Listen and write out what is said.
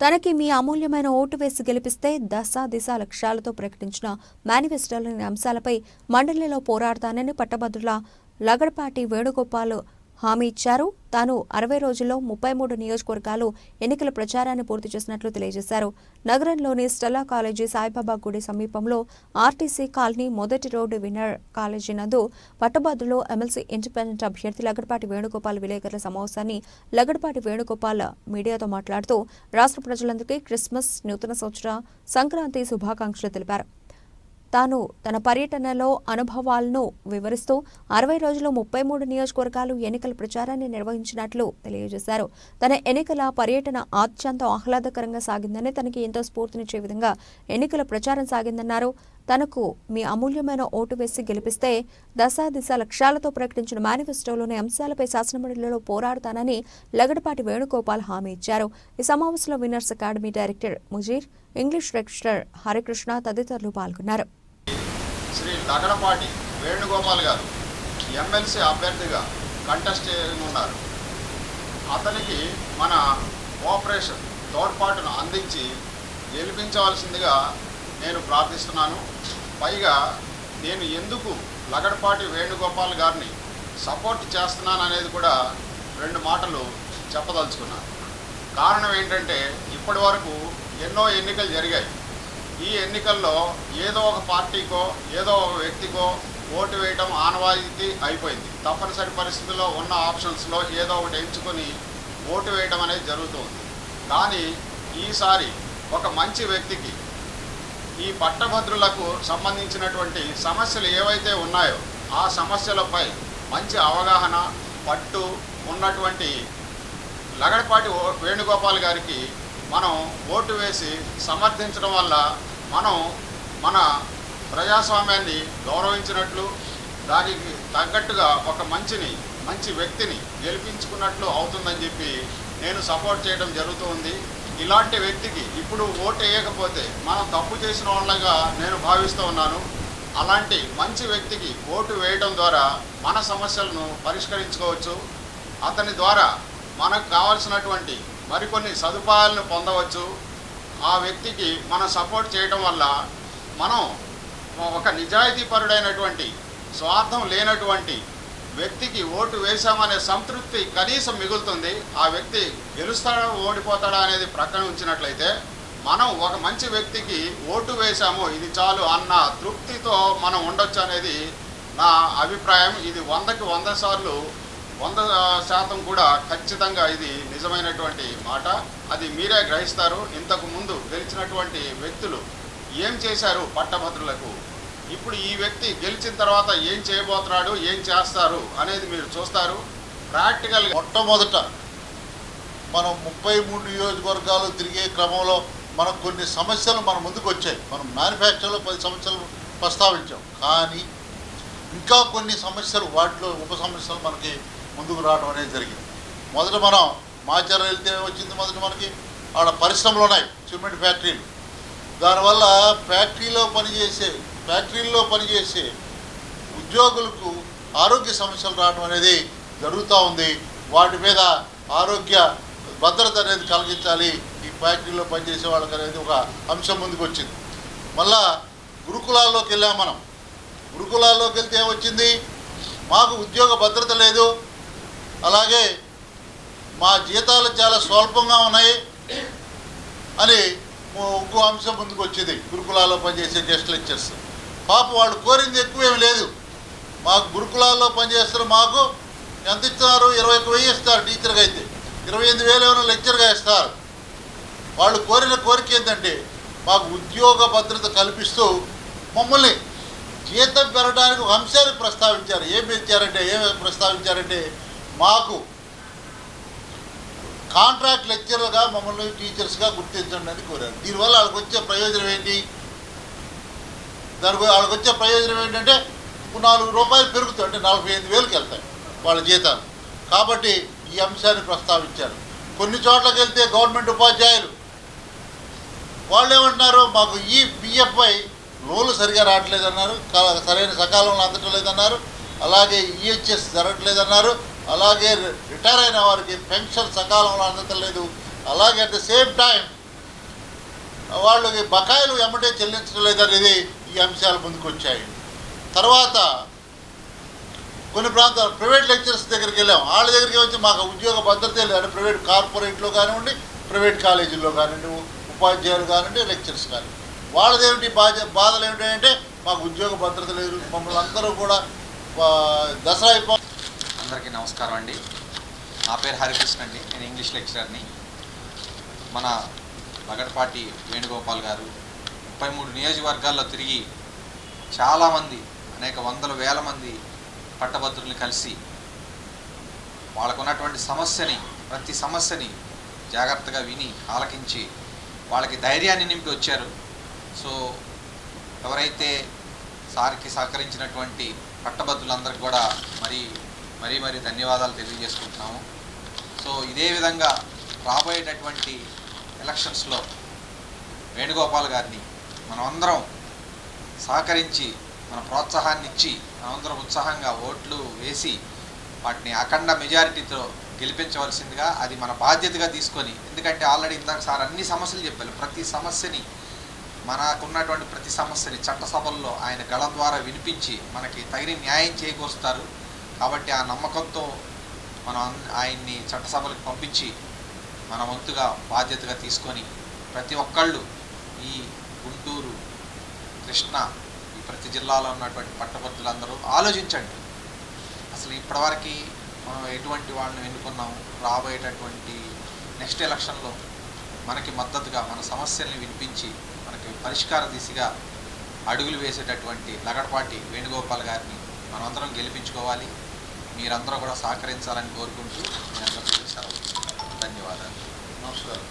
తనకి మీ అమూల్యమైన ఓటు వేసి గెలిపిస్తే దశ దిశ లక్ష్యాలతో ప్రకటించిన మేనిఫెస్టోలోని అంశాలపై మండలిలో పోరాడతానని పట్టభద్రుల లగడపాటి వేణుగోపాల్ హామీ ఇచ్చారు. తాను 60 రోజుల్లో 33 నియోజకవర్గాలు ఎన్నికల ప్రచారాన్ని పూర్తి చేసినట్లు తెలియజేశారు. నగరంలోని స్టెల్లా కాలేజీ సాయిబాబా గుడి సమీపంలో ఆర్టీసీ కాలనీ మొదటి రోడ్డు విన్నర్ కాలేజీ నందు పట్టభద్రులు ఎమ్మెల్సీ ఇండిపెండెంట్ అభ్యర్థి లగడపాటి వేణుగోపాల్ విలేకరుల సమావేశాన్ని లగడపాటి వేణుగోపాల్ మీడియాతో మాట్లాడుతూ రాష్ట్ర ప్రజలందరికీ క్రిస్మస్, నూతన సంవత్సర, సంక్రాంతి శుభాకాంక్షలు తెలిపారు. తాను తన పర్యటనలో అనుభవాలను వివరిస్తూ 60 రోజుల్లో 33 నియోజకవర్గాలు ఎన్నికల ప్రచారాన్ని నిర్వహించినట్లు తెలియజేశారు. తన ఎన్నికల పర్యటన అత్యంత ఆహ్లాదకరంగా సాగిందని, తనకి ఎంతో స్ఫూర్తినిచ్చే విధంగా ఎన్నికల ప్రచారం సాగిందన్నారు. తనకు మీ అమూల్యమైన ఓటు వేసి గెలిపిస్తే దశ దిశ లక్ష్యాలతో ప్రకటించిన మేనిఫెస్టోలోని అంశాలపై శాసనమండలిలో పోరాడతానని లగడపాటి వేణుగోపాల్ హామీ ఇచ్చారు. ఈ సమావేశంలో winners academy director Mujeer, English lecturer Harikrishna తదితరులు పాల్గొన్నారు. శ్రీ లగడపాటి వేణుగోపాల్ గారు ఎమ్మెల్సీ అభ్యర్థిగా కంటెస్ట్ చేయనున్నారు. అతనికి మన కోఆపరేషన్ తోడ్పాటును అందించి గెలిపించవలసిందిగా నేను ప్రార్థిస్తున్నాను. పైగా నేను ఎందుకు లగడపాటి వేణుగోపాల్ గారిని సపోర్ట్ చేస్తున్నాను అనేది కూడా 2 మాటలు చెప్పదలుచుకున్నాను. కారణం ఏంటంటే ఇప్పటి వరకు ఎన్నో ఎన్నికలు జరిగాయి. ఈ ఎన్నికల్లో ఏదో ఒక పార్టీకో ఏదో ఒక వ్యక్తికో ఓటు వేయడం ఆనవాయితీ అయిపోయింది. తప్పనిసరి పరిస్థితుల్లో ఉన్న ఆప్షన్స్లో ఏదో ఒకటి ఎంచుకొని ఓటు వేయడం అనేది జరుగుతుంది. కానీ ఈసారి ఒక మంచి వ్యక్తికి ఈ పట్టభద్రులకు సంబంధించినటువంటి సమస్యలు ఏవైతే ఉన్నాయో ఆ సమస్యలపై మంచి అవగాహన, పట్టు ఉన్నటువంటి లగడపాటి వేణుగోపాల్ గారికి మనం ఓటు వేసి సమర్థించడం వల్ల మనం మన ప్రజాస్వామ్యాన్ని గౌరవించినట్లు, దానికి తగ్గట్టుగా ఒక మంచి వ్యక్తిని గెలిపించుకున్నట్లు అవుతుందని చెప్పి నేను సపోర్ట్ చేయడం జరుగుతుంది. ఇలాంటి వ్యక్తికి ఇప్పుడు ఓటు వేయకపోతే మనం తప్పు చేసిన వాళ్ళగా నేను భావిస్తూ ఉన్నాను. అలాంటి మంచి వ్యక్తికి ఓటు వేయడం ద్వారా మన సమస్యలను పరిష్కరించుకోవచ్చు. అతని ద్వారా మనకు కావాల్సినటువంటి మరికొన్ని సదుపాయాలను పొందవచ్చు. ఆ వ్యక్తికి మనం సపోర్ట్ చేయడం వల్ల మనం ఒక నిజాయితీపరుడైనటువంటి, స్వార్థం లేనటువంటి వ్యక్తికి ఓటు వేశామనే సంతృప్తి కనీసం మిగులుతుంది. ఆ వ్యక్తి గెలుస్తాడా ఓడిపోతాడా అనేది ప్రక్కన ఉంచినట్లయితే మనం ఒక మంచి వ్యక్తికి ఓటు వేశాము, ఇది చాలు అన్న తృప్తితో మనం ఉండొచ్చు అనేది నా అభిప్రాయం. ఇది 100కి 100 సార్లు 100% కూడా ఖచ్చితంగా ఇది నిజమైనటువంటి మాట. అది మీరే గ్రహిస్తారు. ఇంతకు ముందు గెలిచినటువంటి వ్యక్తులు ఏం చేశారు పట్టభద్రులకు, ఇప్పుడు ఈ వ్యక్తి గెలిచిన తర్వాత ఏం చేయబోతున్నాడు, ఏం చేస్తారు అనేది మీరు చూస్తారు. ప్రాక్టికల్గా మొట్టమొదట మనం 33 నియోజకవర్గాలు తిరిగే క్రమంలో మనకు కొన్ని సమస్యలు మన ముందుకు వచ్చాయి. మనం మ్యానుఫ్యాక్చర్లో 10 సమస్యలు ప్రస్తావించాం. కానీ ఇంకా కొన్ని సమస్యలు, వాటిలో ఉప సమస్యలు మనకి ముందుకు రావడం అనేది జరిగింది. మొదట మనం మాచర్ల వెళ్తే వచ్చింది, మొదట మనకి ఆడ పరిశ్రమలు ఉన్నాయి, సిమెంట్ ఫ్యాక్టరీలు. దానివల్ల ఫ్యాక్టరీల్లో పనిచేసే ఉద్యోగులకు ఆరోగ్య సమస్యలు రావడం అనేది జరుగుతూ ఉంది. వాటి మీద ఆరోగ్య భద్రత అనేది కలిగించాలి ఈ ఫ్యాక్టరీలో పనిచేసే వాళ్ళకి అనేది ఒక అంశం ముందుకు వచ్చింది. మళ్ళా గురుకులాల్లోకి వెళ్ళాం. మనం గురుకులాల్లోకి వెళ్తే ఏమొచ్చింది, మాకు ఉద్యోగ భద్రత లేదు, అలాగే మా జీతాలు చాలా స్వల్పంగా ఉన్నాయి అని ఇంకో అంశం ముందుకు వచ్చింది. గురుకులాల్లో పనిచేసే గెస్ట్ లెక్చర్స్ పాప వాళ్ళు కోరింది ఎక్కువేమి లేదు. మాకు గురుకులాల్లో పనిచేస్తారు, మాకు ఎంత ఇస్తున్నారు, 21,000 ఇస్తారు టీచర్గా, అయితే 28,000 ఏమైనా లెక్చర్గా ఇస్తారు. వాళ్ళు కోరిన కోరిక ఏంటంటే మాకు ఉద్యోగ భద్రత కల్పిస్తూ మమ్మల్ని జీతం పెరగడానికి ఒక అంశాన్ని ప్రస్తావించారు. ఏమి ప్రస్తావించారంటే మాకు కాంట్రాక్ట్ లెక్చరర్గా మమ్మల్ని టీచర్స్గా గుర్తించండి అని కోరారు. దీనివల్ల వాళ్ళకి వచ్చే ప్రయోజనం ఏంటి, వాళ్ళకి వచ్చే ప్రయోజనం ఏంటంటే ₹4 పెరుగుతాయి, అంటే 45,000కి వెళ్తాయి వాళ్ళ జీతాలు. కాబట్టి ఈ అంశాన్ని ప్రస్తావించారు. కొన్ని చోట్లకి వెళ్తే గవర్నమెంట్ ఉపాధ్యాయులు వాళ్ళు ఏమంటున్నారు, మాకు ఈ పిఎఫ్ఐ లోన్లు సరిగా రావట్లేదన్నారు, సరైన సకాలంలో అందటం లేదన్నారు, అలాగే ఈహెచ్ఎస్ జరగట్లేదన్నారు, అలాగే రిటైర్ అయిన వారికి పెన్షన్ సకాలంలో అందటం లేదు, అలాగే అట్ ద సేమ్ టైం వాళ్ళకి బకాయిలు ఎమ్మటే చెల్లించడం లేదనేది ఈ అంశాలు ముందుకు వచ్చాయి. తర్వాత కొన్ని ప్రాంతాలు ప్రైవేట్ లెక్చరర్స్ దగ్గరికి వెళ్ళాం. వాళ్ళ దగ్గరికి వచ్చి మాకు ఉద్యోగ భద్రతే లేదు. అంటే ప్రైవేట్ కార్పొరేట్లో కానివ్వండి, ప్రైవేట్ కాలేజీల్లో కానివ్వండి, ఉపాధ్యాయులు కానివ్వండి, లెక్చరర్స్ కానీ వాళ్ళదేమిటి బాధలు ఏమిటంటే మాకు ఉద్యోగ భద్రత లేదు, మమ్మల్ని అందరూ కూడా దసరా అయిపో. అందరికీ నమస్కారం అండి. నా పేరు హరికృష్ణ అండి. నేను ఇంగ్లీష్ లెక్చరర్ని. మన లగడపాటి వేణుగోపాల్ గారు 33 నియోజకవర్గాల్లో తిరిగి చాలామంది అనేక వందల వేల మంది పట్టభద్రుల్ని కలిసి వాళ్ళకు ఉన్నటువంటి ప్రతి సమస్యని జాగ్రత్తగా విని ఆలకించి వాళ్ళకి ధైర్యాన్ని నింపి వచ్చారు. సో ఎవరైతే సార్కి సహకరించినటువంటి పట్టభద్రులందరికీ కూడా మరీ ధన్యవాదాలు తెలియజేసుకుంటున్నాము. సో ఇదే విధంగా రాబోయేటటువంటి ఎలక్షన్స్లో వేణుగోపాల్ గారిని మనమందరం సహకరించి మన ప్రోత్సాహాన్ని ఇచ్చి మనమందరం ఉత్సాహంగా ఓట్లు వేసి వాటిని అఖండ మెజారిటీతో గెలిపించవలసిందిగా అది మన బాధ్యతగా తీసుకొని, ఎందుకంటే ఆల్రెడీ ఇందాక సార్ అన్ని సమస్యలు చెప్పారు. ప్రతి సమస్యని మనకున్నటువంటి ప్రతి సమస్యని చట్టసభల్లో ఆయన గళం ద్వారా వినిపించి మనకి తగిన న్యాయం చేకూరుస్తారు. కాబట్టి ఆ నమ్మకంతో మనం ఆయన్ని చట్టసభలకు పంపించి మన వంతుగా బాధ్యతగా తీసుకొని ప్రతి ఒక్కళ్ళు ఈ గుంటూరు, కృష్ణా, ఈ ప్రతి జిల్లాలో ఉన్నటువంటి పట్టభద్రులందరూ ఆలోచించండి. అసలు ఇప్పటివరకు మనం ఎటువంటి వాళ్ళని ఎన్నుకున్నాము, రాబోయేటటువంటి నెక్స్ట్ ఎలక్షన్లో మనకి మద్దతుగా మన సమస్యల్ని వినిపించి మనకి పరిష్కార దిశగా అడుగులు వేసేటటువంటి లగడపాటి వేణుగోపాల్ గారిని మనమందరం గెలిపించుకోవాలి. మీరందరూ కూడా సహకరించాలని కోరుకుంటూ నేను అందరికీ సెలవు. ధన్యవాదాలు. నమస్కారం.